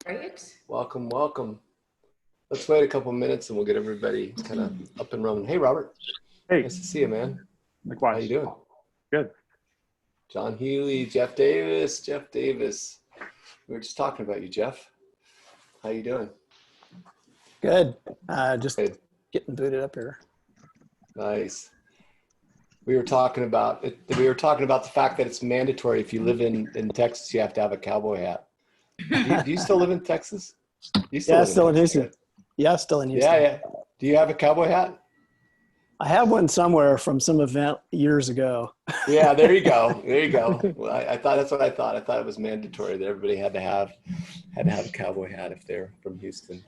Right. Welcome, welcome. Let's wait a couple minutes and we'll get everybody kind of up and running. Hey, Robert. Hey. Nice to see you, man. Likewise. How you doing? Good. John Healy, Jeff Davis. We were just talking about you, Jeff. How you doing? Good. Just Good. getting booted up here. Nice. We were talking about the fact that it's mandatory if you live in Texas, you have to have a cowboy hat. Do you still live in Texas? Still in Houston. Yeah, still in Houston. Yeah. Do you have a cowboy hat? I have one somewhere from some event years ago. Yeah, there you go. Well, I thought that's what I thought. I thought it was mandatory that everybody had to have a cowboy hat if they're from Houston.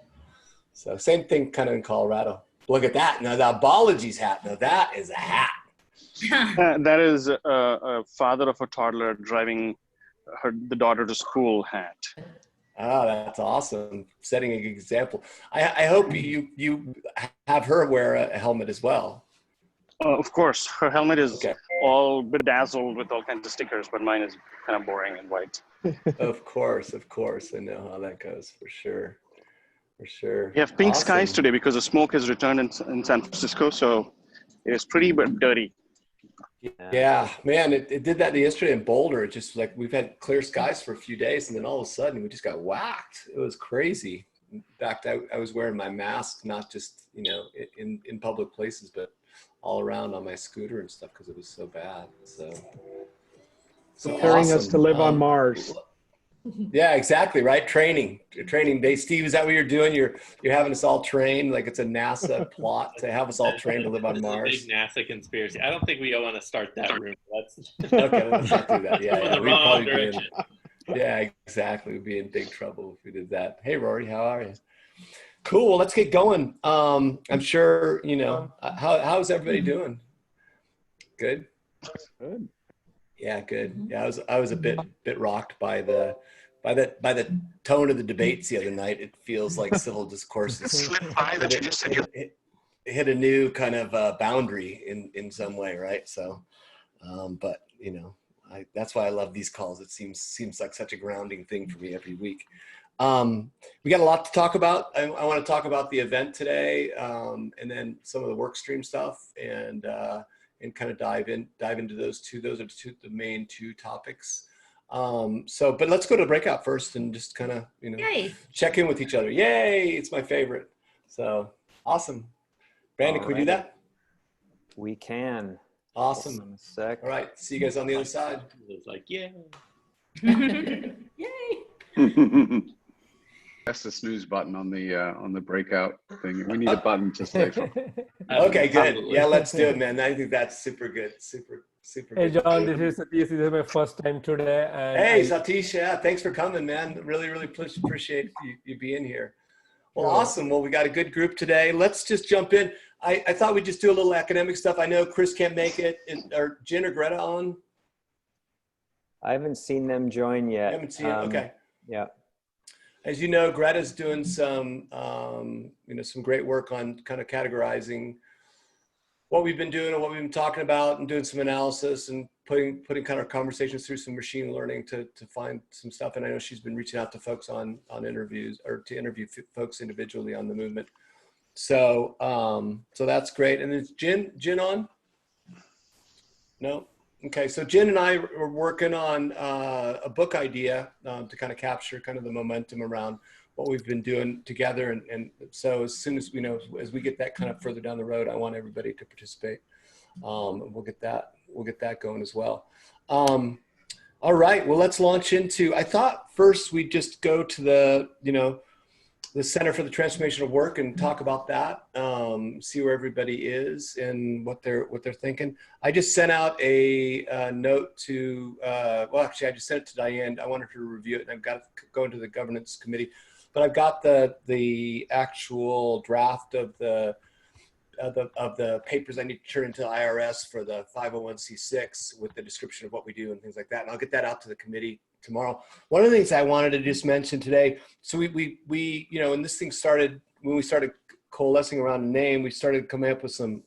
So same thing kind of in Colorado. Look at that. Now the Apologies hat. Now that is a hat. That is a father of a toddler driving the daughter to school hat. Oh, that's awesome. Setting an example. I hope you have her wear a helmet as well. Of course, her helmet is all bedazzled with all kinds of stickers, but mine is kind of boring and white. Of course. I know how that goes for sure. We have pink skies today because the smoke has returned in San Francisco, so it is pretty but dirty. Yeah, man, it did that yesterday in Boulder. It just like we've had clear skies for a few days, and then all of a sudden we just got whacked. It was crazy. In fact, I was wearing my mask, not just in public places, but all around on my scooter and stuff because it was so bad. So preparing us to live on Mars. Yeah, exactly. Right. Training day. Steve, is that what you're doing? You're having us all trained like it's a NASA plot to have us all trained to live on Mars. Big NASA conspiracy. I don't think we want to start that room. Okay, let's not do that. Yeah, the wrong direction. Yeah, exactly. We'd be in big trouble if we did that. Hey, Rory, how are you? Cool. Well, let's get going. I'm sure how's everybody doing? Good. Good. Yeah, good. Yeah, I was a bit rocked by the tone of the debates the other night. It feels like civil discourse hit a new kind of boundary in some way, right? So, but that's why I love these calls. It seems like such a grounding thing for me every week. We got a lot to talk about. I want to talk about the event today, and then some of the work stream stuff, and kind of dive into those two. Those are the main two topics. But let's go to breakout first and just kind of, check in with each other. Yay. It's my favorite. So awesome. Brandon, can we do that? We can. Awesome. Hold on a sec. All right. See you guys on the other side. It was like, yay. Yay. That's the snooze button on the breakout thing. We need a button to say. Okay, good. Yeah, let's do it, man. I think that's super good. Super Hey, good. John, this is Satish. This is my first time today. And hey, Satish. Yeah, thanks for coming, man. Really appreciate you being here. Well, awesome. Well, we got a good group today. Let's just jump in. I thought we'd just do a little academic stuff. I know Chris can't make it. Are Jen or Greta on? I haven't seen them join yet. You haven't seen it? Okay. Yeah. As you know, Greta's doing some great work on kind of categorizing what we've been doing and what we've been talking about, and doing some analysis and putting kind of conversations through some machine learning to find some stuff. And I know she's been reaching out to folks on interviews, or to interview folks individually on the movement. So that's great. And is Jen on? No. Okay, so Jen and I are working on a book idea to kind of capture kind of the momentum around what we've been doing together. And so as soon as as we get that kind of further down the road, I want everybody to participate. We'll get that going as well. All right, well, let's launch into, I thought first we'd just go to the Center for the Transformation of Work and talk about that, see where everybody is and what they're thinking. I just sent out a note to, well, actually I just sent it to Diane. I wanted her to review it, and I've got to go into the governance committee, but I've got the actual draft of the papers I need to turn into the IRS for the 501c6 with the description of what we do and things like that. And I'll get that out to the committee tomorrow. One of the things I wanted to just mention today, so we and this thing started when we started coalescing around a name, we started coming up with some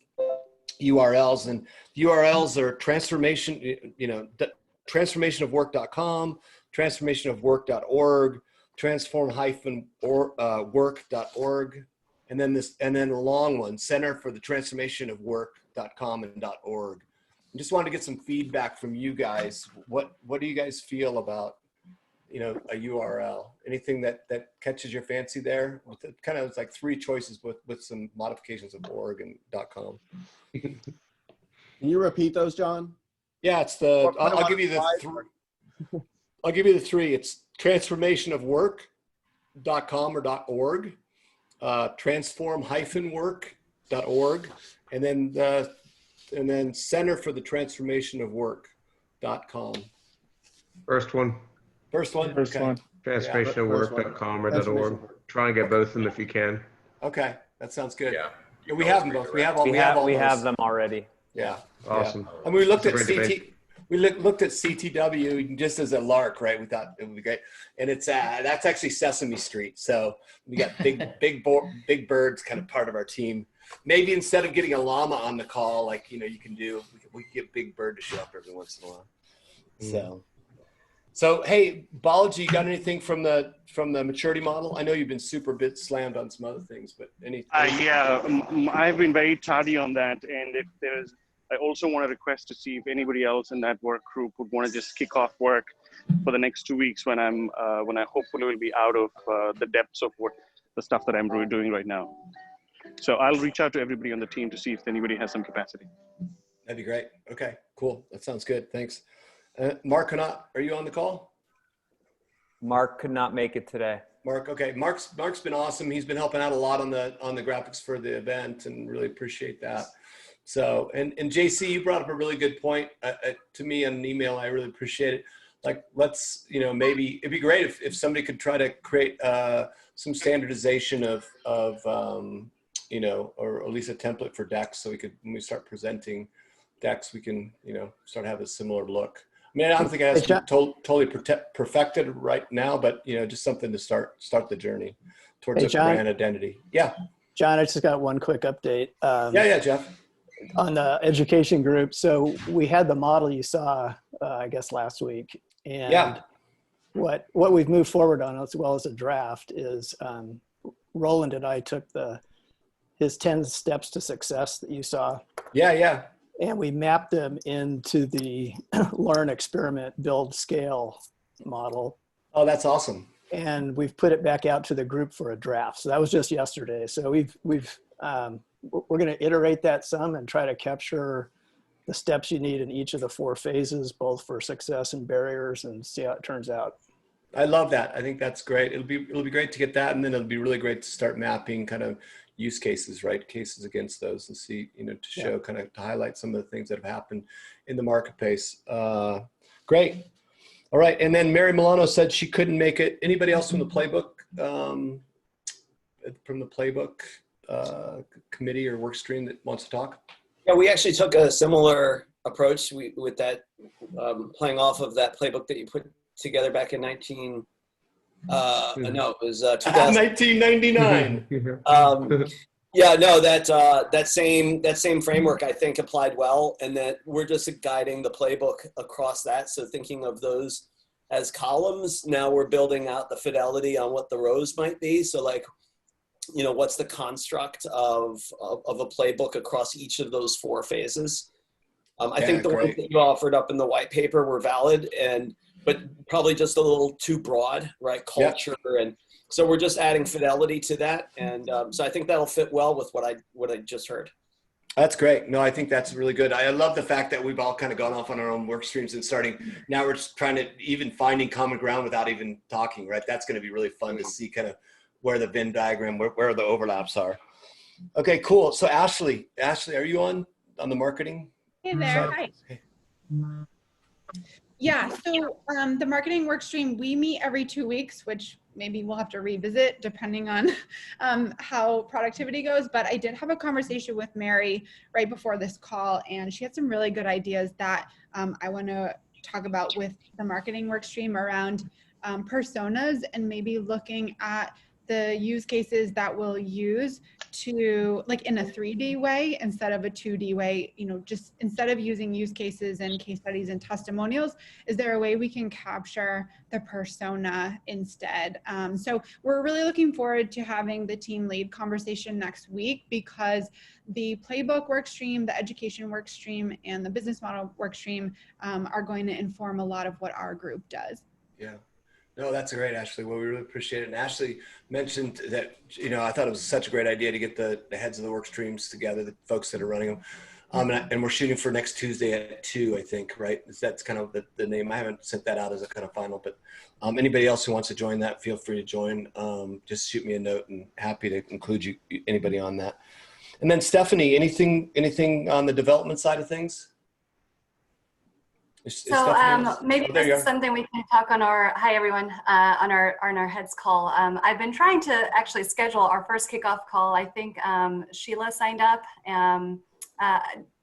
URLs, and the URLs are transformationofwork.com, transformationofwork.org, transform-work.org, and then a long one, Center for the Transformation of Work.com and .org. I just wanted to get some feedback from you guys. What do you guys feel about, you know, a URL? Anything that catches your fancy there? With kind of, it's like 3 choices with some modifications of .org and .com. Can you repeat those, John? Yeah, it's the. I'll give you the 3. I'll give you the 3. It's transformationofwork.com or .org, transform-work.org, and then Center for the Transformation of Work.com. First one. First one. First Okay. one. Transformationofwork.com or .org. Try and get both of them if you can. Okay, that sounds good. Yeah. Yeah, we have them both. We have all. We all have those. them already. Yeah. Awesome. Yeah. And we looked at It's a great CT. debate. We looked at CTW just as a lark, right? We thought it would be great, and it's that's actually Sesame Street. So we got big birds, kind of part of our team. Maybe instead of getting a llama on the call, like, you know, you can do, we can get Big Bird to show up every once in a while. So hey, Balaji, you got anything from the maturity model? I know you've been super bit slammed on some other things, but any? Yeah, I've been very tardy on that, and if there's, I also want to request to see if anybody else in that work group would want to just kick off work for the next 2 weeks when I hopefully will be out of the depths of what the stuff that I'm doing right now. So I'll reach out to everybody on the team to see if anybody has some capacity. That'd be great. Okay, cool. That sounds good. Thanks. Mark Hanat, are you on the call? Mark could not make it today. Mark, okay. Mark's been awesome. He's been helping out a lot on the graphics for the event, and really appreciate that. So, and JC, you brought up a really good point to me in an email. I really appreciate it. Like, let's, you know, maybe it'd be great if somebody could try to create some standardization of you know, or at least a template for decks, so we could, when we start presenting decks, we can, you know, start to have a similar look. I mean, I don't think it has to be totally perfected right now, but, you know, just something to start the journey towards a brand identity. Yeah. John, I just got one quick update. Yeah, Jeff. On the education group. So we had the model you saw, I guess, last week. And yeah, what we've moved forward on, as well as a draft, is Roland and I took his 10 steps to success that you saw. Yeah. And we mapped them into the learn, experiment, build, scale model. Oh, that's awesome. And we've put it back out to the group for a draft. So that was just yesterday. So we're going to iterate that some and try to capture the steps you need in each of the 4 phases, both for success and barriers, and see how it turns out. I love that. I think that's great. It'll be great to get that. And then it'll be really great to start mapping kind of use cases, right? Cases against those, and see, you know, to show kind of, to highlight some of the things that have happened in the marketplace. Great. All right. And then Mary Milano said she couldn't make it. Anybody else from the playbook, committee or work stream that wants to talk? Yeah, we actually took a similar approach with that, playing off of that playbook that you put together back in 1999. Yeah, no, that same framework, I think, applied well, and that we're just guiding the playbook across that. So thinking of those as columns, now we're building out the fidelity on what the rows might be. So, like, you know, what's the construct of a playbook across each of those 4 phases? I think the ones that you offered up in the white paper were valid, but probably just a little too broad, right? Culture. And so we're just adding fidelity to that. And so I think that'll fit well with what I just heard. That's great. No, I think that's really good. I love the fact that we've all kind of gone off on our own work streams and now we're just trying to even finding common ground without even talking, right? That's going to be really fun to see kind of where the Venn diagram, where the overlaps are. Okay, cool. So Ashley, are you on the marketing? Hey there. Hi. Hey. Yeah, so the marketing work stream, we meet every 2 weeks, which maybe we'll have to revisit depending on how productivity goes. But I did have a conversation with Mary right before this call, and she had some really good ideas that I want to talk about with the marketing work stream around personas, and maybe looking at the use cases that we'll use to, like, in a 3D way instead of a 2D way, you know, just instead of using use cases and case studies and testimonials, is there a way we can capture the persona instead? So we're really looking forward to having the team lead conversation next week, because the playbook work stream, the education work stream, and the business model work stream are going to inform a lot of what our group does. Yeah. No, that's great, Ashley. Well, we really appreciate it. And Ashley mentioned that, you know, I thought it was such a great idea to get the heads of the work streams together, the folks that are running them. And we're shooting for next Tuesday at 2, I think, right? That's kind of the name. I haven't sent that out as a kind of final, but anybody else who wants to join that, feel free to join. Just shoot me a note, and happy to include anybody on that. And then anything on the development side of things? So maybe this is something we can talk on our, hi everyone, on our heads call. I've been trying to actually schedule our first kickoff call. I think Sheila signed up.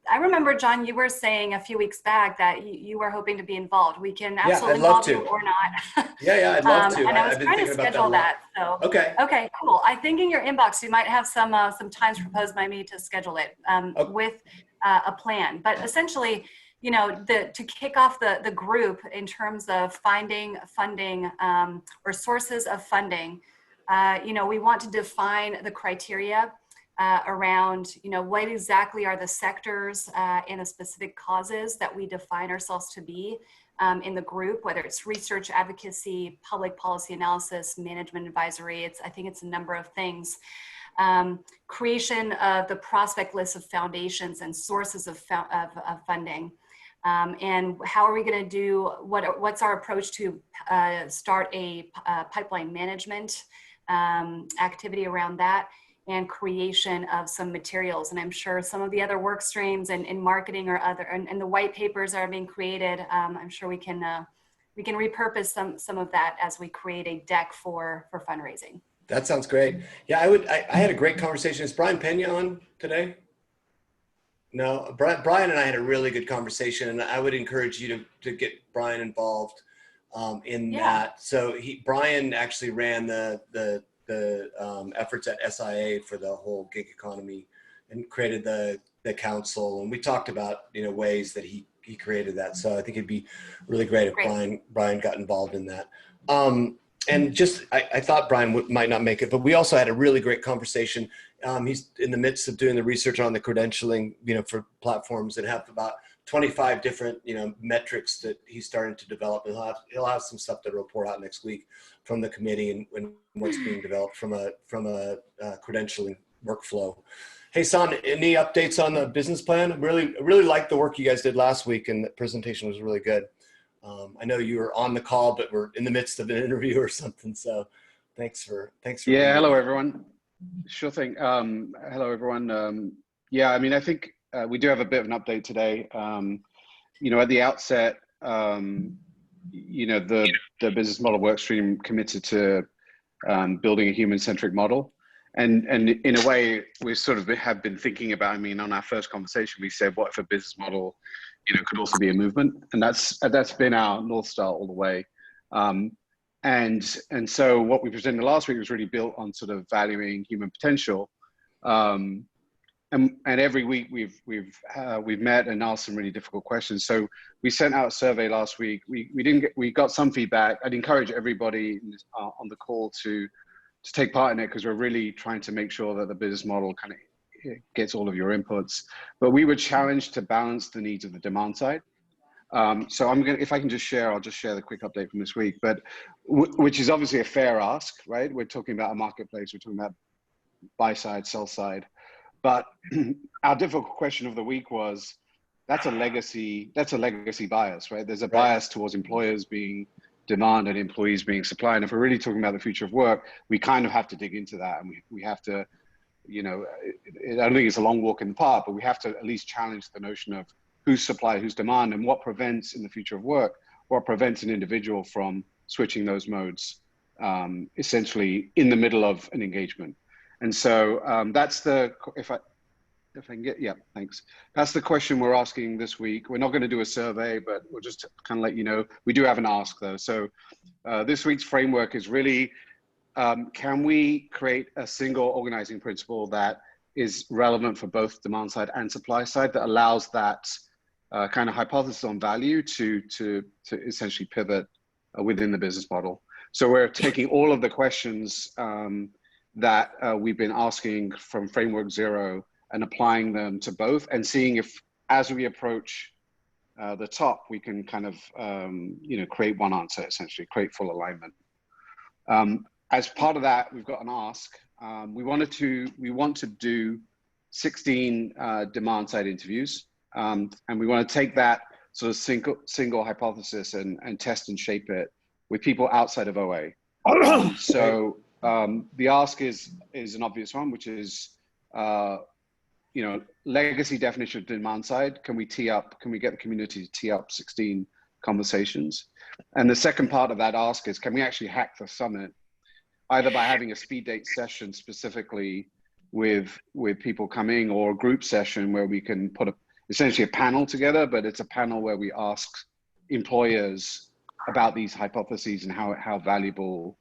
I remember, John, you were saying a few weeks back that you were hoping to be involved. We can absolutely involve you or not. Yeah, I'd love to. And I was trying to schedule that. So okay, cool. I think in your inbox you might have some times proposed by me to schedule it with a plan. But essentially, you know, to kick off the group in terms of finding funding or sources of funding, you know, we want to define the criteria around, you know, what exactly are the sectors and the specific causes that we define ourselves to be in the group, whether it's research, advocacy, public policy analysis, management advisory. I think it's a number of things. Creation of the prospect list of foundations and sources of funding. And how are we going to do, what's our approach to start a pipeline management activity around that, and creation of some materials. And I'm sure some of the other work streams and marketing or other, and the white papers are being created. I'm sure we can repurpose some of that as we create a deck for fundraising. That sounds great. Yeah, I had a great conversation. Is Brian Pena on today? No, Brian and I had a really good conversation, and I would encourage you to get Brian involved in that. So Brian actually ran the efforts at SIA for the whole gig economy, and created the council. And we talked about, you know, ways that he created that. So I think it'd be really great if Brian got involved in that. And just, I thought Brian might not make it, but we also had a really great conversation. He's in the midst of doing the research on the credentialing, you know, for platforms, that have about 25 different, you know, metrics that he's starting to develop. He'll have some stuff to report out next week from the committee and what's being developed from a credentialing workflow. Hey, San, any updates on the business plan? I really liked the work you guys did last week, and the presentation was really good. I know you were on the call, but we're in the midst of an interview or something. So thanks for yeah, hello everyone. Sure thing. Hello everyone. Yeah, I mean, I think we do have a bit of an update today. You know, at the outset, you know, the business model workstream committed to building a human-centric model. And in a way, we sort of have been thinking about, I mean, on our first conversation, we said, what if a business model, you know, could also be a movement? And that's been our North Star all the way. And so what we presented last week was really built on sort of valuing human potential. And every week we've met and asked some really difficult questions. So we sent out a survey last week. We got some feedback. I'd encourage everybody on the call to take part in it, because we're really trying to make sure that the business model kind of gets all of your inputs. But we were challenged to balance the needs of the demand side. So if I can just share, I'll just share the quick update from this week, but which is obviously a fair ask, right? We're talking about a marketplace. We're talking about buy side, sell side. But our difficult question of the week was, that's a legacy bias, right? There's a bias towards employers being demand and employees being supply. And if we're really talking about the future of work, we kind of have to dig into that. And we have to, you know, I don't think it's a long walk in the park, but we have to at least challenge the notion of who's supply, who's demand, and what prevents in the future of work, what prevents an individual from switching those modes essentially in the middle of an engagement. And so that's the, if I can get, yeah, thanks. That's the question we're asking this week. We're not going to do a survey, but we'll just kind of let you know. We do have an ask though. So this week's framework is really can we create a single organizing principle that is relevant for both demand side and supply side that allows that kind of hypothesis on value to essentially pivot within the business model. So we're taking all of the questions that we've been asking from Framework Zero and applying them to both, and seeing if, as we approach the top, we can kind of create one answer, essentially create full alignment. As part of that, we've got an ask. We want to do 16 demand side interviews, and we want to take that sort of single hypothesis and test and shape it with people outside of OA. So the ask is an obvious one, which is legacy definition of demand side. Can we get the community to tee up 16 conversations? And the second part of that ask is, can we actually hack the summit, either by having a speed date session specifically with people coming, or a group session where we can put essentially a panel together, but it's a panel where we ask employers about these hypotheses and how valuable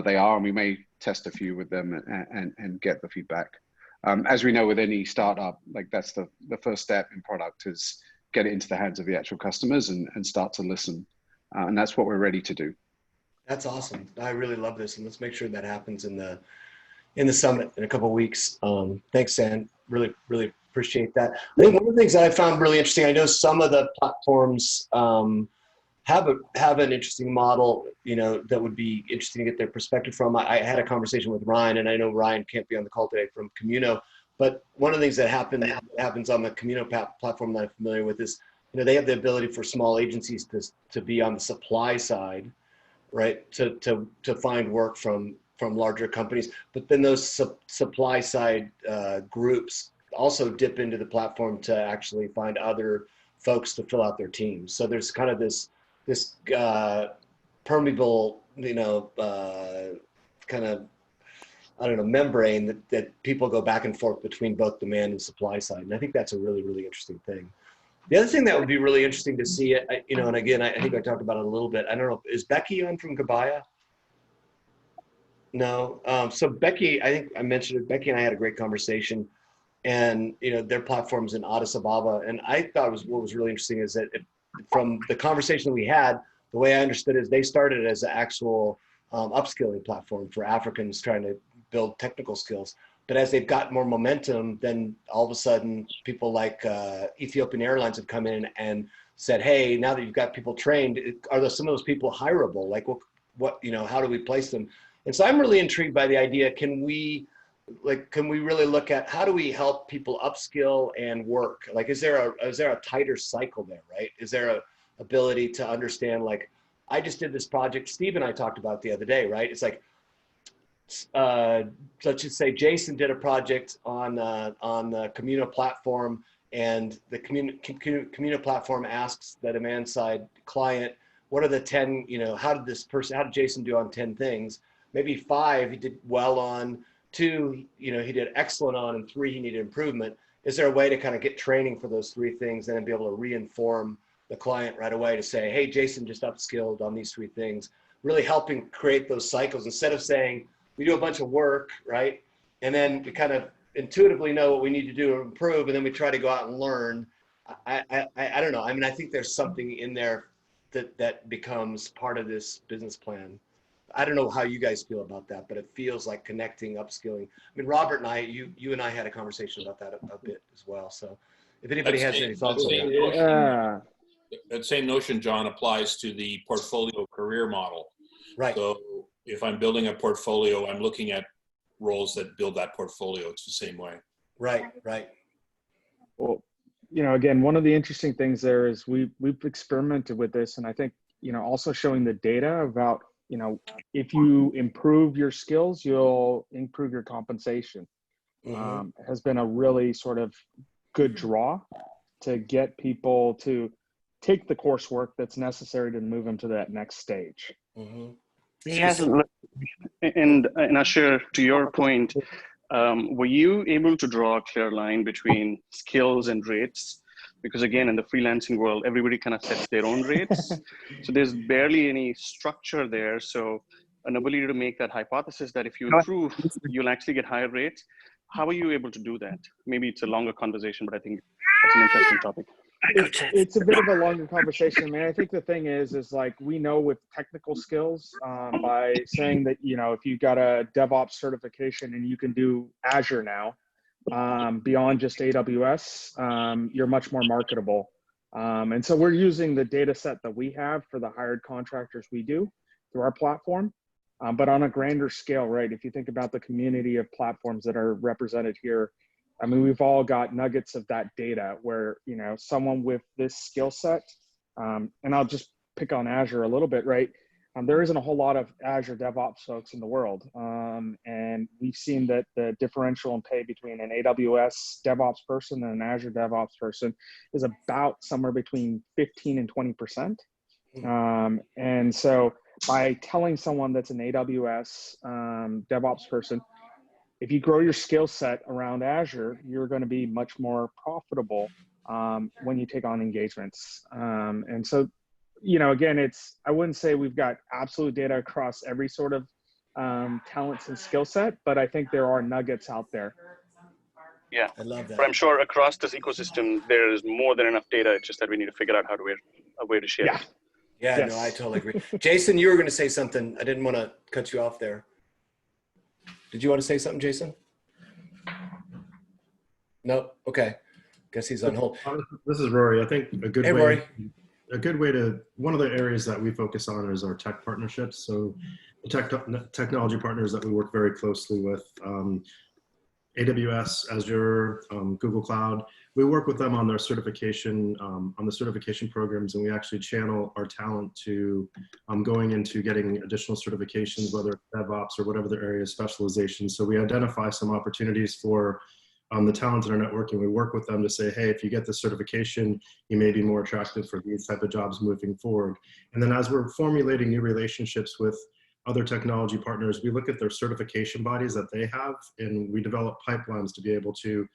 they are. And we may test a few with them and get the feedback. As we know with any startup, like that's the first step in product, is get it into the hands of the actual customers and start to listen. And that's what we're ready to do. That's awesome. I really love this, and let's make sure that happens in the summit in a couple of weeks. Thanks, Sam. Really, really appreciate that. I think one of the things that I found really interesting, I know some of the platforms have an interesting model, that would be interesting to get their perspective from. I had a conversation with Ryan, and I know Ryan can't be on the call today from Communo, but one of the things that happens on the Communo platform that I'm familiar with is, they have the ability for small agencies to be on the supply side, right? To find work from larger companies, but then those supply side groups also dip into the platform to actually find other folks to fill out their teams. So there's kind of this permeable, kind of, membrane that people go back and forth between both demand and supply side. And I think that's a really, really interesting thing. The other thing that would be really interesting to see, and again, I think I talked about it a little bit. I don't know, is Becky on from Gabaya? No. So Becky, I think I mentioned it. Becky and I had a great conversation, and their platform's in Addis Ababa. And I thought what was really interesting is that from the conversation we had, the way I understood it is they started as an actual upskilling platform for Africans trying to build technical skills. But as they've got more momentum, then all of a sudden people like Ethiopian Airlines have come in and said, hey, now that you've got people trained, are some of those people hireable? Like what how do we place them? And so I'm really intrigued by the idea, can we really look at how do we help people upskill and work? Like, is there a tighter cycle there, right? Is there a ability to understand, like, I just did this project Steve and I talked about the other day, right? It's like, let's just say Jason did a project on the Communo platform, and the Communo platform asks the demand side client, what are the 10, how did Jason do on 10 things? Maybe 5 he did well on, 2, he did excellent on, and 3 he needed improvement. Is there a way to kind of get training for those 3 things and then be able to reinform the client right away to say, hey, Jason just upskilled on these 3 things, really helping create those cycles instead of saying, we do a bunch of work, right? And then we kind of intuitively know what we need to do to improve, and then we try to go out and learn. I don't know. I mean, I think there's something in there that becomes part of this business plan. I don't know how you guys feel about that, but it feels like connecting, upskilling. I mean, Robert and I, you and I had a conversation about that a bit as well. So if anybody has any thoughts on that. That same notion, John, applies to the portfolio career model. Right. So if I'm building a portfolio, I'm looking at roles that build that portfolio. It's the same way. Right, right. Well, again, one of the interesting things there is we've experimented with this, and I think, also showing the data about, if you improve your skills, you'll improve your compensation. Has been a really sort of good draw to get people to take the coursework that's necessary to move them to that next stage. Yes, and Asher, to your point, were you able to draw a clear line between skills and rates? Because again, in the freelancing world, everybody kind of sets their own rates. So there's barely any structure there. So an ability to make that hypothesis that if you improve, you'll actually get higher rates. How are you able to do that? Maybe it's a longer conversation, but I think it's an interesting topic. It's a bit of a longer conversation. I mean, I think the thing is like we know with technical skills by saying that, you know, if you got a DevOps certification and you can do Azure now beyond just AWS, you're much more marketable. And so we're using the data set that we have for the hired contractors we do through our platform, but on a grander scale, right? If you think about the community of platforms that are represented here, I mean, we've all got nuggets of that data where, you know, someone with this skill set, and I'll just pick on Azure a little bit, right? There isn't a whole lot of Azure DevOps folks in the world. And we've seen that the differential in pay between an AWS DevOps person and an Azure DevOps person is about somewhere between 15 and 20%. And so by telling someone that's an AWS DevOps person, if you grow your skill set around Azure, you're going to be much more profitable when you take on engagements. And so, you know, again, I wouldn't say we've got absolute data across every sort of talents and skill set, but I think there are nuggets out there. Yeah, I love that. But I'm sure across this ecosystem, there is more than enough data. It's just that we need to figure out a way to share it. Yeah, Yes. no, I totally agree. Jason, you were going to say something. I didn't want to cut you off there. Did you want to say something, Jason? No? Okay. Guess he's on hold. This is Rory. I think a good Rory. one of the areas that we focus on is our tech partnerships. So the technology partners that we work very closely with, AWS, Azure, Google Cloud, we work with them on their certification, on the certification programs, and we actually channel our talent to going into getting additional certifications, whether it's DevOps or whatever their area of specialization. So we identify some opportunities for the talent in our network, and we work with them to say, hey, if you get this certification, you may be more attractive for these type of jobs moving forward. And then as we're formulating new relationships with other technology partners, we look at their certification bodies that they have, and we develop pipelines to be able to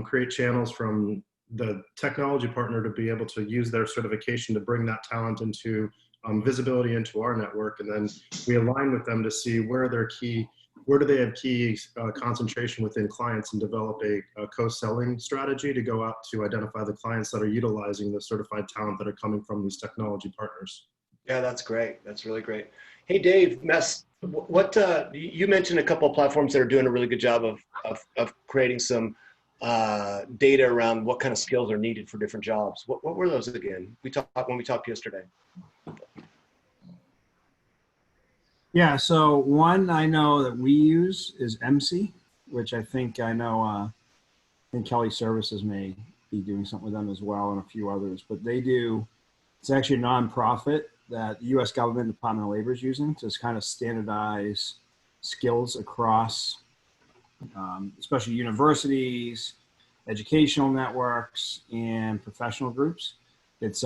create channels from the technology partner to be able to use their certification to bring that talent into visibility into our network. And then we align with them to see where do they have key concentration within clients, and develop a co-selling strategy to go out to identify the clients that are utilizing the certified talent that are coming from these technology partners. Yeah, that's great. That's really great. Hey, Dave, you mentioned a couple of platforms that are doing a really good job of creating some data around what kind of skills are needed for different jobs. What were those again? When we talked yesterday. Yeah, so one I know that we use is MC, which I think Kelly Services may be doing something with them as well, and a few others. But it's actually a nonprofit that the U.S. government Department of Labor is using to kind of standardize skills across, especially universities, educational networks, and professional groups. It's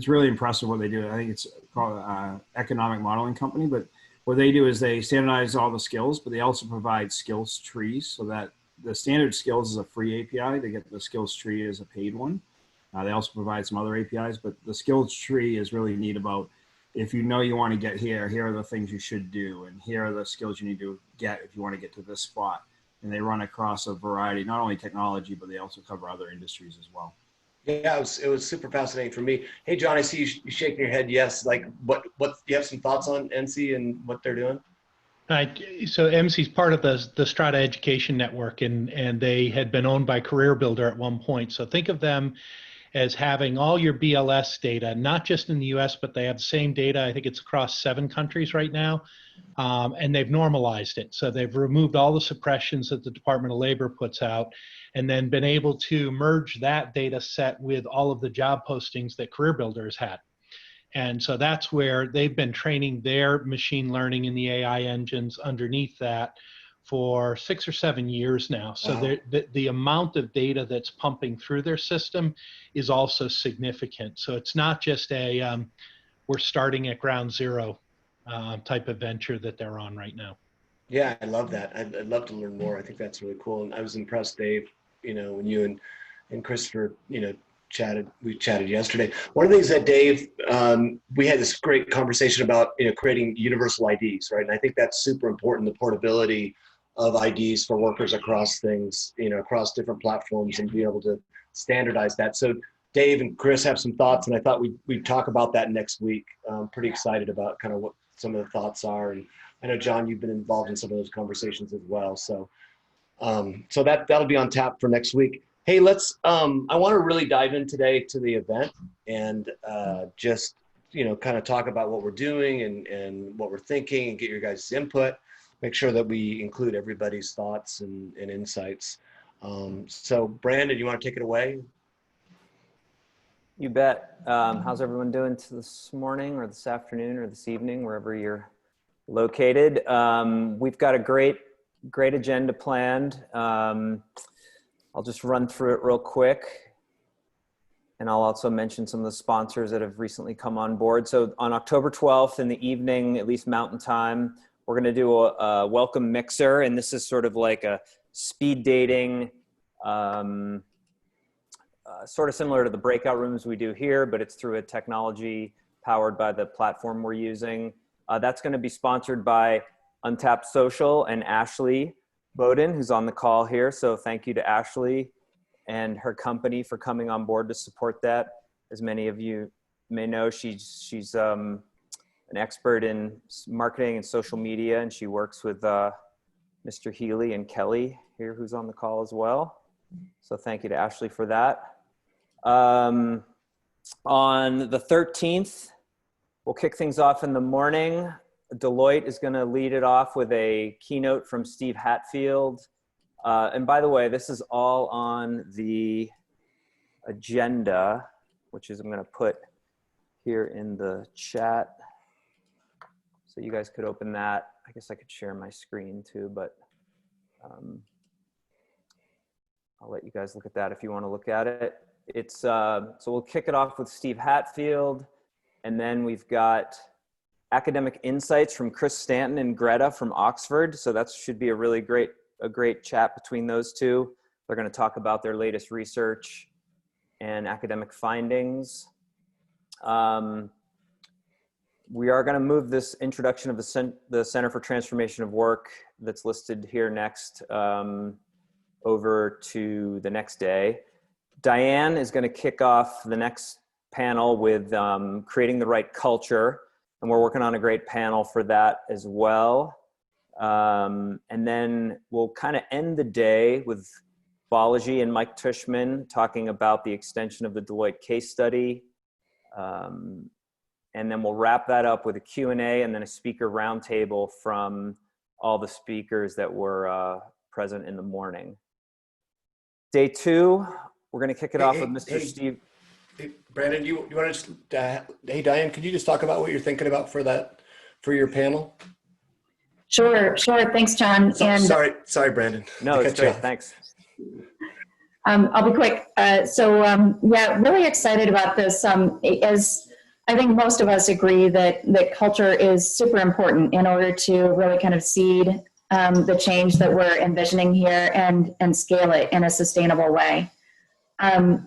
really impressive what they do. I think it's called Economic Modeling Company, but what they do is they standardize all the skills, but they also provide skills trees, so that the standard skills is a free API. They get the skills tree as a paid one. They also provide some other APIs, but the skills tree is really neat about, if you know you want to get here are the things you should do, and here are the skills you need to get if you want to get to this spot. And they run across a variety, not only technology, but they also cover other industries as well. Yeah, it was super fascinating for me. Hey, John, I see you shaking your head. Yes. Like what you have some thoughts on NC and what they're doing? So MC is part of the Strata Education Network, and they had been owned by CareerBuilder at one point. So think of them as having all your BLS data, not just in the US, but they have the same data. I think it's across 7 countries right now. And they've normalized it. So they've removed all the suppressions that the Department of Labor puts out, and then been able to merge that data set with all of the job postings that CareerBuilder has had. And so that's where they've been training their machine learning and the AI engines underneath that for 6 or 7 years now. So wow. The amount of data that's pumping through their system is also significant. So it's not just we're starting at ground zero type of venture that they're on right now. Yeah, I love that. I'd love to learn more. I think that's really cool. And I was impressed, Dave, when you and Christopher, chatted yesterday. One of the things that Dave, we had this great conversation about, creating universal IDs, right? And I think that's super important, the portability of IDs for workers across things, across different platforms, and be able to standardize that. So Dave and Chris have some thoughts, and I thought we'd talk about that next week. I'm pretty excited about kind of what some of the thoughts are. And I know, John, you've been involved in some of those conversations as well. So that'll be on tap for next week. Hey, I want to really dive in today to the event and just, kind of talk about what we're doing and what we're thinking and get your guys' input, make sure that we include everybody's thoughts and insights. So Brandon, you want to take it away? You bet. How's everyone doing this morning or this afternoon or this evening, wherever you're located? We've got a great agenda planned. I'll just run through it real quick. And I'll also mention some of the sponsors that have recently come on board. So on October 12th in the evening, at least Mountain Time, we're going to do a welcome mixer. And this is sort of like a speed dating, sort of similar to the breakout rooms we do here, but it's through a technology powered by the platform we're using. That's going to be sponsored by Untapped Social and Ashley Bowden, who's on the call here. So thank you to Ashley and her company for coming on board to support that. As many of you may know, she's an expert in marketing and social media, and she works with Mr. Healy and Kelly here, who's on the call as well. So thank you to Ashley for that. On the 13th, we'll kick things off in the morning. Deloitte is going to lead it off with a keynote from Steve Hatfield. And by the way, this is all on the agenda, which is I'm going to put here in the chat. So you guys could open that. I guess I could share my screen too, but I'll let you guys look at that if you want to look at it. So we'll kick it off with Steve Hatfield, and then we've got academic insights from Chris Stanton and Greta from Oxford. So that should be a really great chat between those two. They're going to talk about their latest research and academic findings. We are going to move this introduction of the Center for Transformation of Work that's listed here next over to the next day. Diane is going to kick off the next panel with creating the right culture, and we're working on a great panel for that as well. And then we'll kind of end the day with Balaji and Mike Tushman talking about the extension of the Deloitte case study. And then we'll wrap that up with a Q&A and then a speaker roundtable from all the speakers that were present in the morning. Day 2, we're going to kick it off with Mr. Steve. Hey, Brandon, you want to just, hey, Diane, could you just talk about what you're thinking about for your panel? Sure. Thanks, John. Sorry, Brandon. No, it's great. Thanks. I'll be quick. Yeah, really excited about this. As I think most of us agree that culture is super important in order to really kind of seed the change that we're envisioning here and scale it in a sustainable way.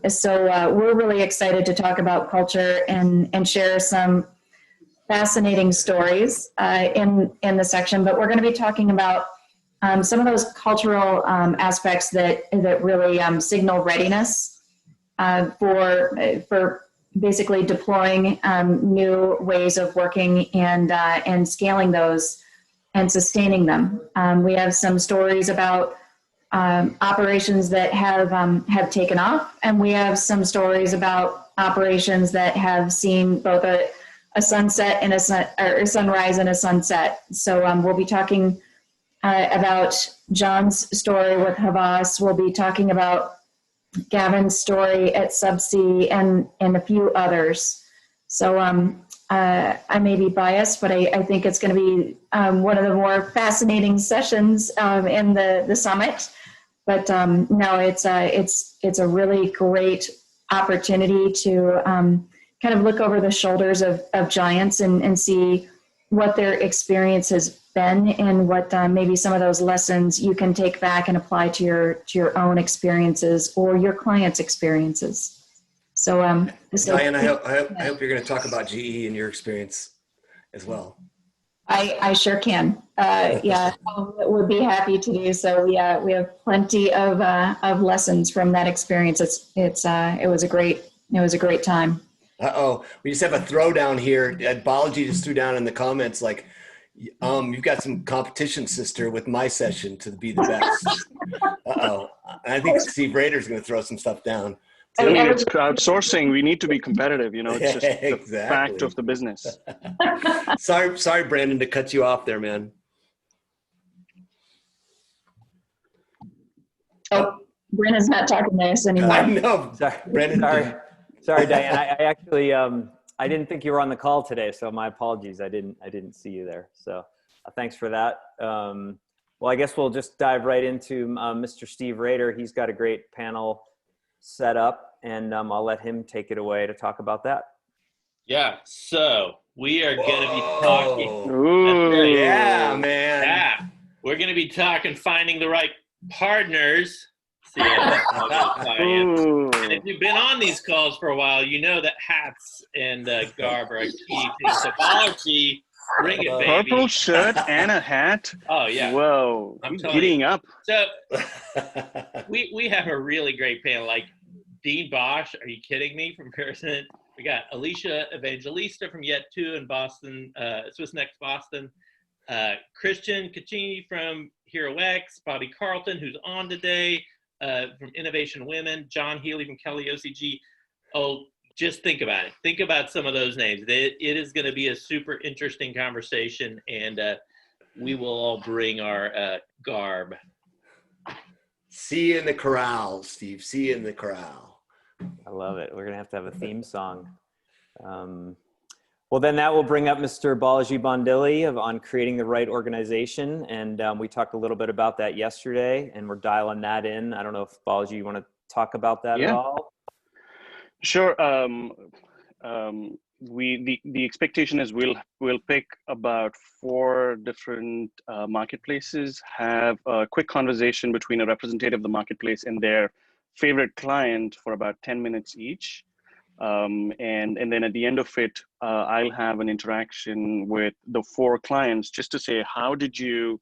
So we're really excited to talk about culture and share some fascinating stories in the section, but we're going to be talking about some of those cultural aspects that really signal readiness for basically deploying new ways of working and scaling those and sustaining them. We have some stories about operations that have taken off, and we have some stories about operations that have seen both a sunset and a sunrise and a sunset. So we'll be talking about John's story with Havas. We'll be talking about Gavin's story at Subsea and a few others. So I may be biased, but I think it's going to be one of the more fascinating sessions in the summit. But no, it's a really great opportunity to kind of look over the shoulders of giants and see what their experience has been and what maybe some of those lessons you can take back and apply to your own experiences or your clients' experiences. So, Diane, I hope you're going to talk about GE and your experience as well. I sure can. Yeah, would be happy to do so. We have plenty of lessons from that experience. It was a great time. We just have a throwdown here. Balaji just threw down in the comments like, you've got some competition, sister, with my session to be the best. I think Steve Rader's going to throw some stuff down. I mean, it's crowdsourcing. We need to be competitive, It's just exactly. the fact of the business. Sorry, Brandon, to cut you off there, man. Oh, Brandon's not talking to us anymore. I know. Sorry, Brandon. Sorry, Diane. I actually I didn't think you were on the call today, so my apologies. I didn't see you there. So thanks for that. Well, I guess we'll just dive right into Mr. Steve Rader. He's got a great panel set up, and I'll let him take it away to talk about that. Yeah, so we are going to be talking. Ooh, yeah, man. Yeah, we're going to be talking finding the right partners. And if you've been on these calls for a while, you know that hats and garb are a key thing. So Balaji, bring it, baby. Purple shirt and a hat. Oh yeah. Whoa, I'm getting up. So we have a really great panel. Like Dean Bosch, are you kidding me? From Pearson. We got Alicia Evangelista from Yet 2 in Boston, Swiss Next Boston. Christian Caccini from Hero X, Bobby Carlton, who's on today, from Innovation Women, John Healy from Kelly OCG. Oh, just think about it. Think about some of those names. It is going to be a super interesting conversation, and we will all bring our garb. See you in the corral, Steve. See you in the corral. I love it. We're going to have a theme song. Well, then that will bring up Mr. Balaji Bandili on creating the right organization. And we talked a little bit about that yesterday, and we're dialing that in. I don't know if Balaji, you want to talk about that at all? Sure. The expectation is we'll pick about 4 different marketplaces, have a quick conversation between a representative of the marketplace and their favorite client for about 10 minutes each. And then at the end of it, I'll have an interaction with the 4 clients just to say, how did you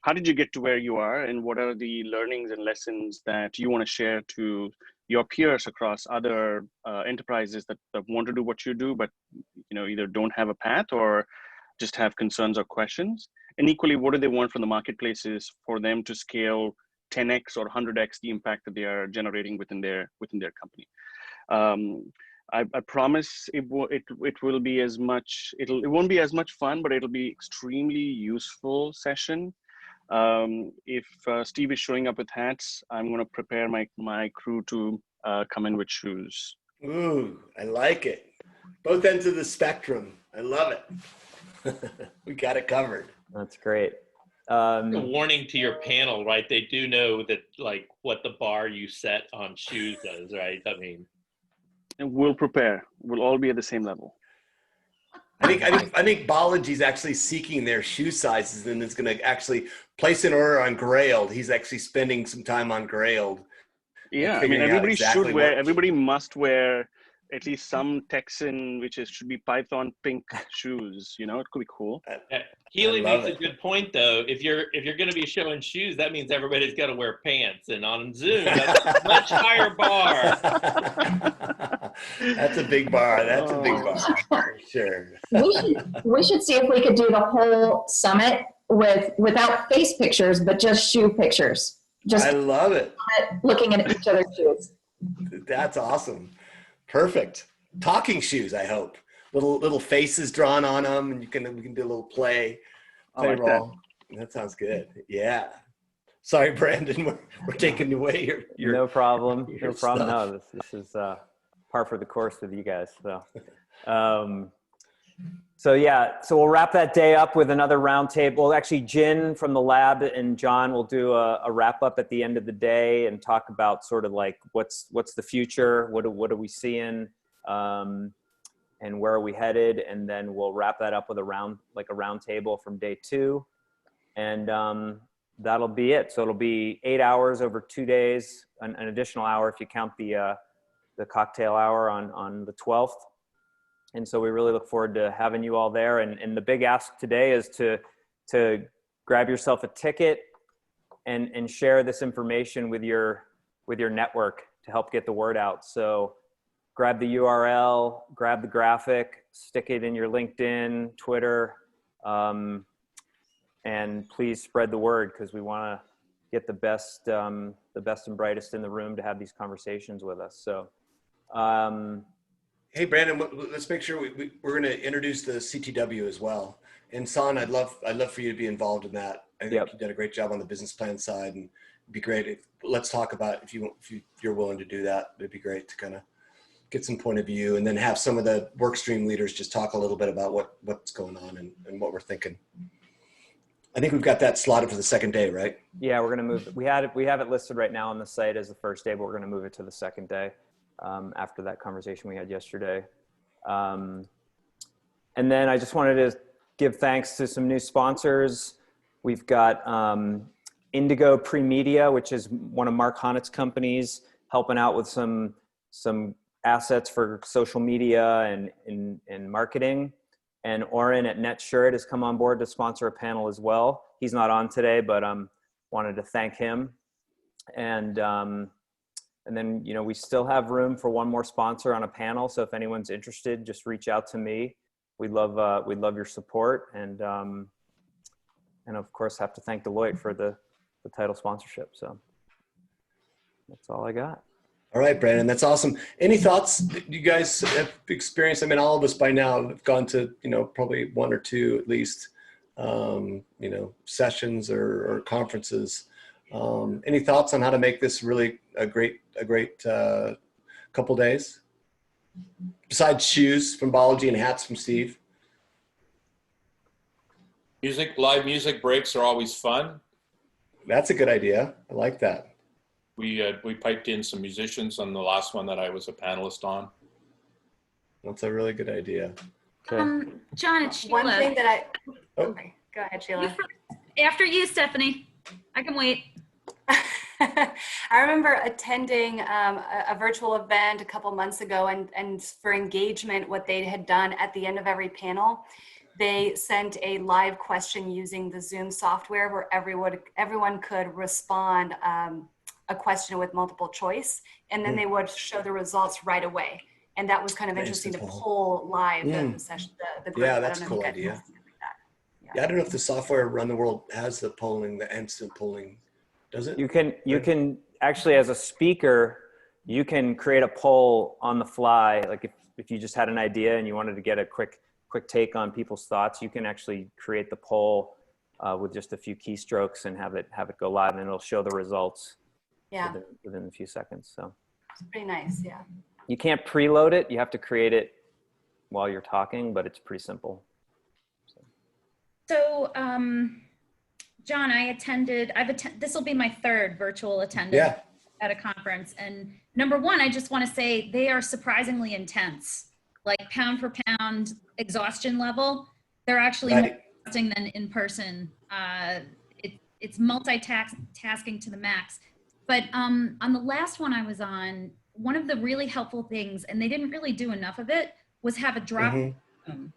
get to where you are, and what are the learnings and lessons that you want to share to your peers across other enterprises that want to do what you do, but either don't have a path or just have concerns or questions. And equally, what do they want from the marketplaces for them to scale 10x or 100x the impact that they are generating within their company. I promise it will be it won't be as much fun, but it'll be extremely useful session. If Steve is showing up with hats, I'm going to prepare my crew to come in with shoes. Ooh, I like it. Both ends of the spectrum. I love it. We got it covered. That's great. A warning to your panel, right? They do know that, like, what the bar you set on shoes does, right? I mean, and we'll prepare. We'll all be at the same level. I think Balaji's actually seeking their shoe sizes and is going to actually place an order on Grailed. He's actually spending some time on Grailed. Yeah, I mean, everybody should wear. Everybody must wear at least some Texan, should be Python pink shoes. It could be cool. Healy makes a good point, though. If you're going to be showing shoes, that means everybody's got to wear pants, and on Zoom, that's a much higher bar. That's a big bar. That's a big bar, for sure. We should see if we could do the whole summit without face pictures, but just shoe pictures. I love it. Looking at each other's shoes. That's awesome. Perfect. Talking shoes, I hope. Little faces drawn on them, and we can do a little play role. That sounds good. Yeah. Sorry, Brandon, we're taking away your no problem. Your No problem. stuff. No, this is par for the course with you guys. So we'll wrap that day up with another roundtable. Actually, Jin from the lab and John will do a wrap up at the end of the day and talk about sort of like what's the future, what are we seeing, and where are we headed, and then we'll wrap that up with a roundtable from day 2, and that'll be it. So it'll be 8 hours over 2 days, an additional hour if you count the the cocktail hour on the 12th. And so we really look forward to having you all there. And the big ask today is to grab yourself a ticket and share this information with your network to help get the word out. So grab the URL, grab the graphic, stick it in your LinkedIn, Twitter, and please spread the word, because we want to get the best and brightest in the room to have these conversations with us. So, hey, Brandon, let's make sure we're going to introduce the CTW as well. And San, I'd love for you to be involved in that. I think you've done a great job on the business plan side, and it'd be great. Let's talk about if you're willing to do that. It'd be great to kind of get some point of view, and then have some of the work stream leaders just talk a little bit about what's going on and what we're thinking. I think we've got that slotted for the second day, right? Yeah, we're going to move. We have it listed right now on the site as the first day, but we're going to move it to the second day after that conversation we had yesterday. And then I just wanted to give thanks to some new sponsors. We've got Indigo Pre-Media, which is one of Mark Honnett's companies, helping out with some assets for social media and marketing. And Oren at NetShirt has come on board to sponsor a panel as well. He's not on today, but wanted to thank him. And then, you know, we still have room for one more sponsor on a panel. So if anyone's interested, just reach out to me. We'd love your support. And of course, have to thank Deloitte for the title sponsorship. So that's all I got. All right, Brandon, that's awesome. Any thoughts you guys have experienced? I mean, all of us by now have gone to, you know, probably one or two at least, you know, sessions or conferences. Any thoughts on how to make this really a great couple days? Besides shoes from Balaji and hats from Steve. Live music breaks are always fun. That's a good idea. I like that. We piped in some musicians on the last one that I was a panelist on. That's a really good idea. Okay. John, it's Sheila. One thing that I, Oh. okay, go ahead, Sheila. After you, Stephanie. I can wait. I remember attending a virtual event a couple months ago, and for engagement, what they had done at the end of every panel, they sent a live question using the Zoom software where everyone could respond a question with multiple choice, and then they would show the results right away. And that was kind of interesting to poll live the session, the group. Yeah, that's a cool idea. Yeah, I don't know if the software around the world has the polling, the instant polling. Does it? You can actually, as a speaker, you can create a poll on the fly. Like if you just had an idea and you wanted to get a quick take on people's thoughts, you can actually create the poll with just a few keystrokes and have it go live, and it'll show the results within a few seconds. So it's pretty nice. Yeah. You can't preload it. You have to create it while you're talking, but it's pretty simple. So, John, this will be my third virtual attendance at a conference. And number one, I just want to say they are surprisingly intense, like pound for pound exhaustion level. They're actually more exhausting than in person. It's multitasking to the max. But on the last one I was on, one of the really helpful things, and they didn't really do enough of it, was have a drop room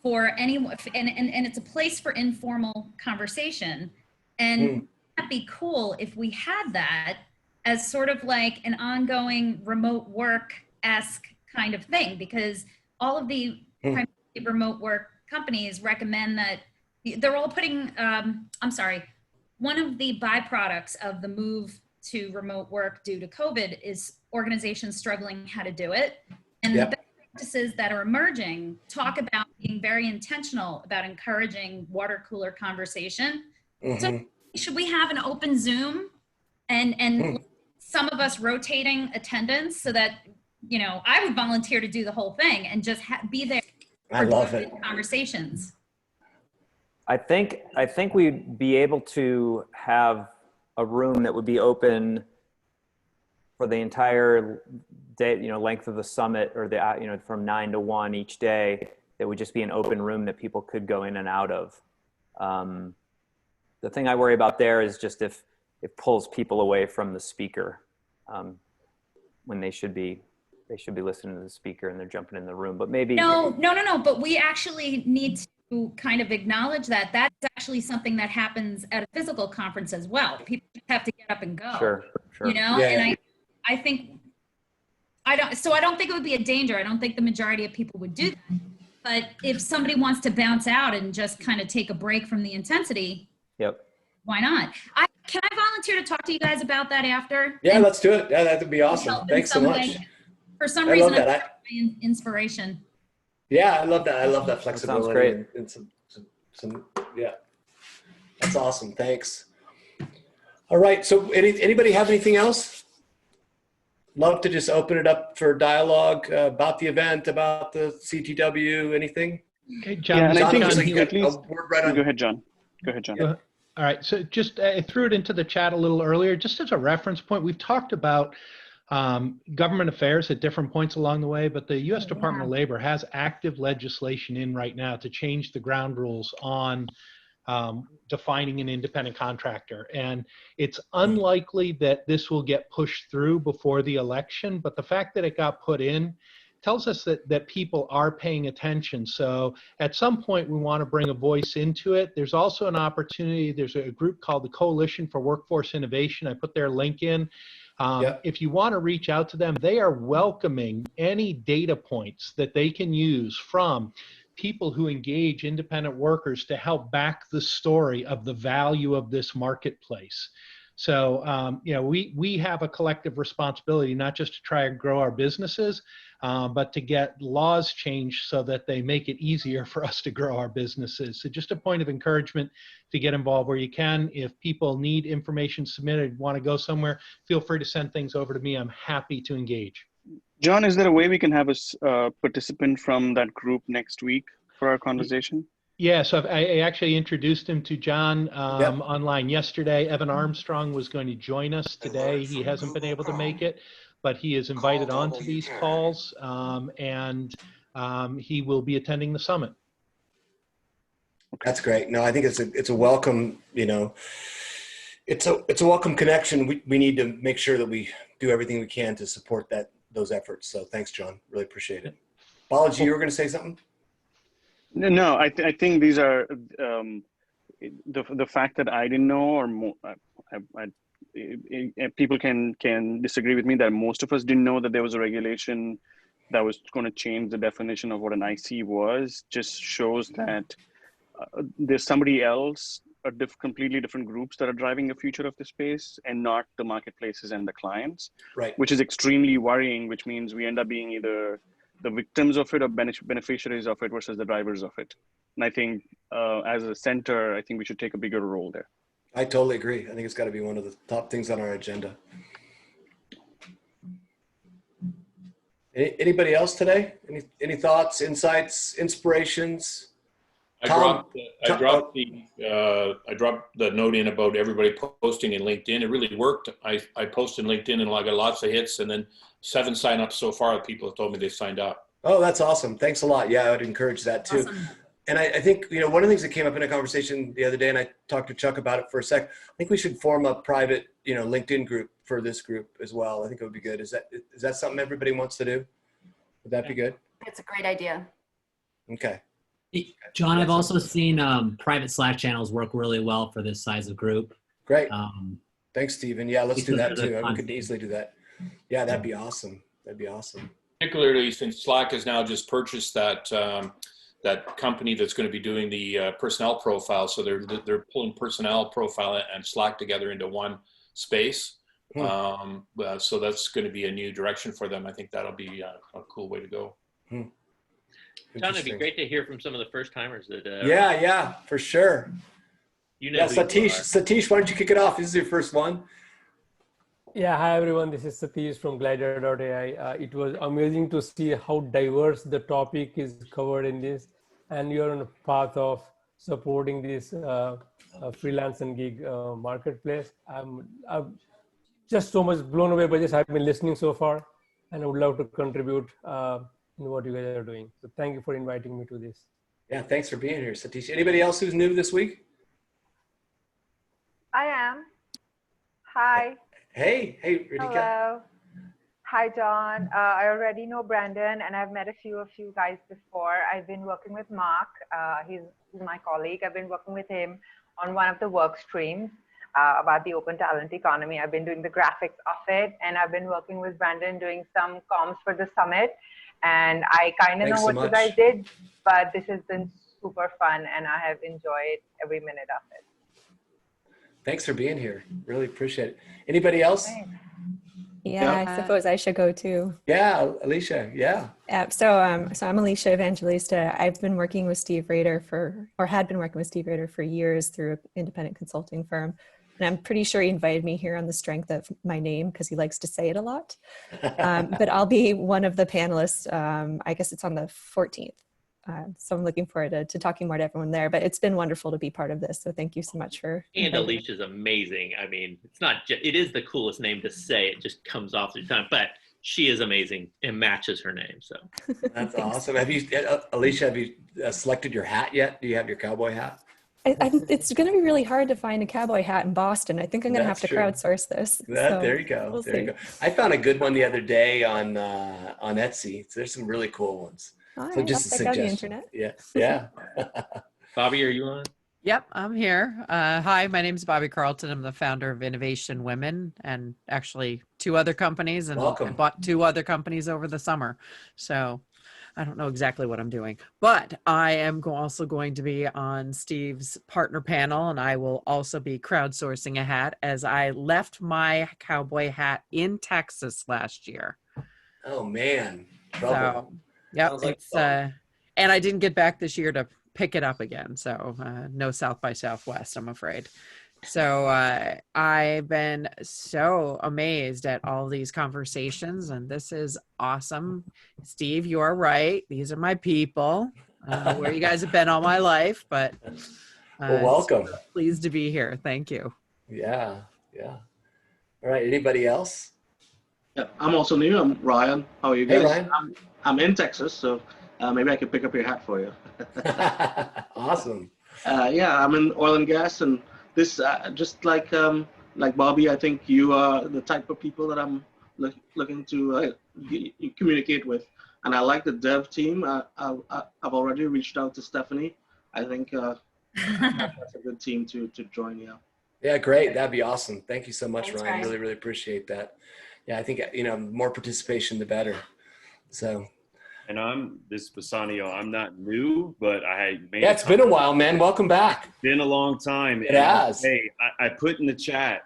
for anyone, and it's a place for informal conversation. And wouldn't that be cool if we had that as sort of like an ongoing remote work-esque kind of thing? Because all of the primarily remote work companies recommend that they're all putting, one of the byproducts of the move to remote work due to COVID is organizations struggling how to do it. And the best practices that are emerging talk about being very intentional about encouraging water cooler conversation. So should we have an open Zoom and some of us rotating attendance so that, you know, I would volunteer to do the whole thing and just be there for conversations. I think we'd be able to have a room that would be open for the entire day, you know, length of the summit, or the, you know, from 9 to 1 each day. That would just be an open room that people could go in and out of. The thing I worry about there is just if it pulls people away from the speaker when they should be They should be listening to the speaker and they're jumping in the room, but maybe. No. But we actually need to kind of acknowledge that that's actually something that happens at a physical conference as well. People have to get up and go. Sure. You know, and I think I don't think it would be a danger. I don't think the majority of people would do that. But if somebody wants to bounce out and just kind of take a break from the intensity, why not? Can I volunteer to talk to you guys about that after? Yeah, let's do it. Yeah, that would be awesome. Thanks so much. For some reason, I love that. Inspiration. Yeah, I love that. I love that flexibility. That sounds great. And some, yeah, that's awesome. Thanks. All right. So, anybody have anything else? Love to just open it up for dialogue about the event, about the CTW, anything. Okay, John. Yeah, and John, I think John, at least, go ahead, John. Go ahead, John. All right. So just I threw it into the chat a little earlier, just as a reference point. We've talked about government affairs at different points along the way, but the U.S. Department of Labor has active legislation in right now to change the ground rules on defining an independent contractor. And it's unlikely that this will get pushed through before the election, but the fact that it got put in tells us that people are paying attention. So at some point we want to bring a voice into it. There's also an opportunity. There's a group called the Coalition for Workforce Innovation. I put their link in. If you want to reach out to them, they are welcoming any data points that they can use from people who engage independent workers to help back the story of the value of this marketplace. So, you know, we have a collective responsibility, not just to try and grow our businesses, but to get laws changed so that they make it easier for us to grow our businesses. So just a point of encouragement to get involved where you can. If people need information submitted, want to go somewhere, feel free to send things over to me. I'm happy to engage. John, is there a way we can have a participant from that group next week for our conversation? Yeah, so I actually introduced him to John online yesterday. Evan Armstrong was going to join us today. He hasn't been able to make it, but he is invited onto these calls, and he will be attending the summit. That's great. No, I think it's a welcome, you know, it's a welcome connection. We need to make sure that we do everything we can to support those efforts. So thanks, John. Really appreciate it. Balaji, you were going to say something? No, I think these are the fact that I didn't know, or people can disagree with me that most of us didn't know that there was a regulation that was going to change the definition of what an IC was. Just shows that there's somebody else, completely different groups that are driving the future of the space, and not the marketplaces and the clients. Right. Which is extremely worrying. Which means we end up being either the victims of it or beneficiaries of it versus the drivers of it. And I think as a center, I think we should take a bigger role there. I totally agree. I think it's got to be one of the top things on our agenda. Anybody else today? Any thoughts, insights, inspirations? I dropped the note in about everybody posting in LinkedIn. It really worked. I posted in LinkedIn and I got lots of hits, and then 7 signups so far. People have told me they signed up. Oh, that's awesome. Thanks a lot. Yeah, I would encourage that too. Awesome. And I think, you know, one of the things that came up in a conversation the other day, and I talked to Chuck about it for a sec, I think we should form a private, you know, LinkedIn group for this group as well. I think it would be good. Is that something everybody wants to do? Would that be good? It's a great idea. Okay. John, I've also seen private Slack channels work really well for this size of group. Great. Thanks, Stephen. Yeah, let's do that too. We could easily do that. Yeah, that'd be awesome. That'd be awesome. Particularly since Slack has now just purchased that that company that's going to be doing the personnel profile. So they're pulling personnel profile and Slack together into one space. So that's going to be a new direction for them. I think that'll be a cool way to go. John, it'd be great to hear from some of the first timers that. Yeah, for sure. You know, yeah, Satish, why don't you kick it off? This is your first one. Yeah, hi everyone. This is Satish from Glider.ai. It was amazing to see how diverse the topic is covered in this, and you're on a path of supporting this freelance and gig marketplace. I'm just so much blown away by this. I've been listening so far, and I would love to contribute in what you guys are doing. So thank you for inviting me to this. Yeah, thanks for being here, Satish. Anybody else who's new this week? I am. Hi. Hey, Ritika. Hello. Hi, John. I already know Brandon, and I've met a few of you guys before. I've been working with Mark. He's my colleague. I've been working with him on one of the work streams about the open talent economy. I've been doing the graphics of it, and I've been working with Brandon doing some comms for the summit. And I kind of know what you guys did, but this has been super fun, and I have enjoyed every minute of it. Thanks for being here. Really appreciate it. Anybody else? Thanks. Yeah, I suppose I should go too. Yeah, Alicia. Yeah. So I'm Alicia Evangelista. I've been working with Steve Rader had been working with Steve Rader for years through an independent consulting firm. And I'm pretty sure he invited me here on the strength of my name because he likes to say it a lot. But I'll be one of the panelists. I guess it's on the 14th. So I'm looking forward to talking more to everyone there, but it's been wonderful to be part of this. So thank you so much for. And Alicia's amazing. I mean, it's not just, it is the coolest name to say. It just comes off the tongue, but she is amazing and matches her name. So that's awesome. Have you, Alicia, have you selected your hat yet? Do you have your cowboy hat? It's going to be really hard to find a cowboy hat in Boston. I think I'm going to have to crowdsource this. There you go. There you go. I found a good one the other day on Etsy. So there's some really cool ones. So just a suggestion. Yeah. Bobby, are you on? Yep, I'm here. Hi, my name is Bobby Carlton. I'm the founder of Innovation Women and actually 2 other companies, and I bought 2 other companies over the summer. So I don't know exactly what I'm doing, but I am also going to be on Steve's partner panel, and I will also be crowdsourcing a hat as I left my cowboy hat in Texas last year. Oh man, trouble. So, yep, it's and I didn't get back this year to pick it up again. So no South by Southwest, I'm afraid. So I've been so amazed at all these conversations, and this is awesome. Steve, you are right. These are my people. I don't know where you guys have been all my life, but well, welcome. So pleased to be here. Thank you. Yeah. All right. Anybody else? Yeah, I'm also new. I'm Ryan. How are you guys? Hey, Ryan. I'm in Texas, so maybe I could pick up your hat for you. Awesome. Yeah, I'm in oil and gas, and this just like Bobby, I think you are the type of people that I'm looking to communicate with, and I like the dev team. I've already reached out to Stephanie. I think that's a good team to join. Yeah, great. That'd be awesome. Thank you so much, Thanks, Ryan. Ryan. Really appreciate that. Yeah, I think more participation, the better. So. And this is Bassanio. I'm not new, but it's been a while, man. Welcome back. It's been a long time. It has. Hey, I put in the chat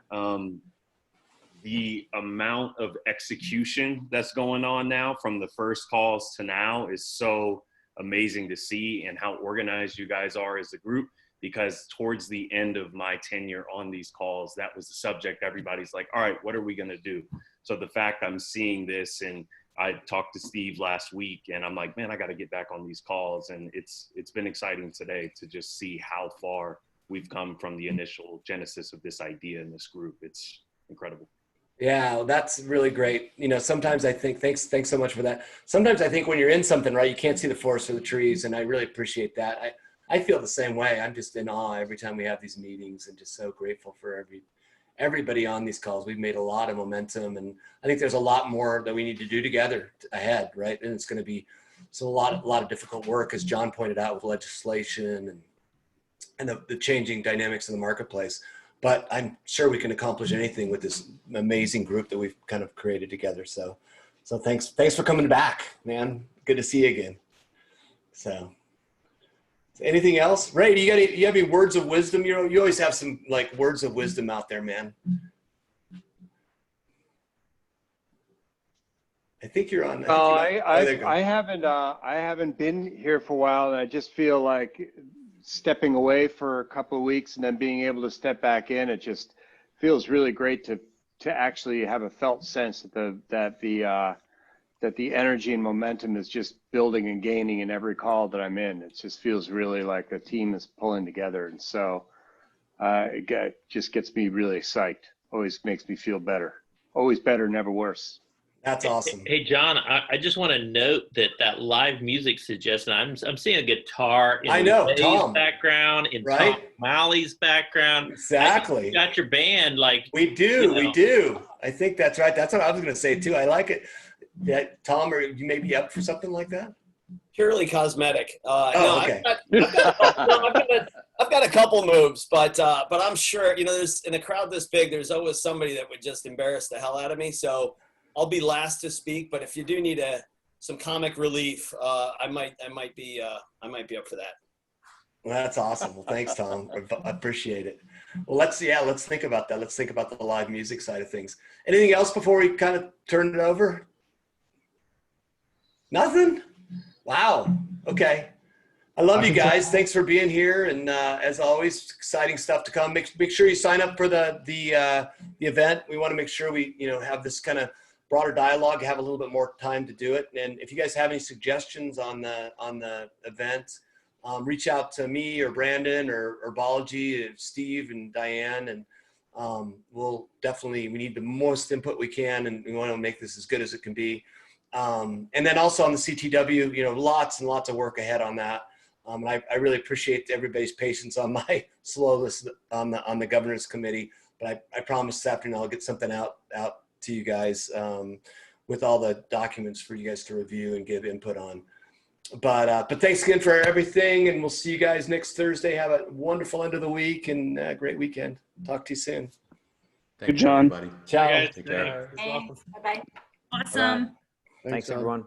the amount of execution that's going on now from the first calls to now is so amazing to see, and how organized you guys are as a group. Because towards the end of my tenure on these calls, that was the subject. Everybody's like, all right, what are we going to do? So the fact I'm seeing this, and I talked to Steve last week, and I'm like, man, I got to get back on these calls. And it's been exciting today to just see how far we've come from the initial genesis of this idea in this group. It's incredible. Yeah, well, that's really great. Sometimes I think, thanks so much for that. Sometimes I think when you're in something, right, you can't see the forest for the trees. And I really appreciate that. I feel the same way. I'm just in awe every time we have these meetings, and just so grateful for everybody on these calls. We've made a lot of momentum, and I think there's a lot more that we need to do together ahead, right? And it's going to be a lot of difficult work, as John pointed out, with legislation and the changing dynamics in the marketplace. But I'm sure we can accomplish anything with this amazing group that we've kind of created together. So thanks for coming back, man. Good to see you again. So. Anything else? Ray, you have any words of wisdom? You always have some words of wisdom out there, man. I think you're on. I haven't been here for a while, and I just feel like stepping away for a couple of weeks and then being able to step back in. It just feels really great to actually have a felt sense that the energy and momentum is just building and gaining in every call that I'm in. It just feels really like the team is pulling together. And so it just gets me really psyched. Always makes me feel better. Always better, never worse. That's awesome. Hey, John, I just want to note that live music suggestion, I'm seeing a guitar in Tom background, in Tom Malley's background. Exactly. You got your band, like. We do. I think that's right. That's what I was going to say too. I like it. That Tom, or you may be up for something like that? Purely cosmetic. Okay. I've got a couple moves, but I'm sure, there's in a crowd this big, there's always somebody that would just embarrass the hell out of me. So I'll be last to speak, but if you do need some comic relief, I might be up for that. Well, that's awesome. Well, thanks, Tom. I appreciate it. Well, let's think about that. Let's think about the live music side of things. Anything else before we kind of turn it over? Nothing? Wow. Okay. I love you guys. Thanks for being here. And as always, exciting stuff to come. Make sure you sign up for the event. We want to make sure we have this kind of broader dialogue, have a little bit more time to do it. And if you guys have any suggestions on the event, reach out to me or Brandon or Balaji, Steve and Diane, and we need the most input we can, and we want to make this as good as it can be. And then also on the CTW, lots and lots of work ahead on that. And I really appreciate everybody's patience on my slowness on the governance committee, but I promise this afternoon I'll get something out to you guys with all the documents for you guys to review and give input on. But thanks again for everything, and we'll see you guys next Thursday. Have a wonderful end of the week and a great weekend. Talk to you soon. Good, John. Ciao. Hey, Take care. Bye-bye. Awesome. Thanks, everyone.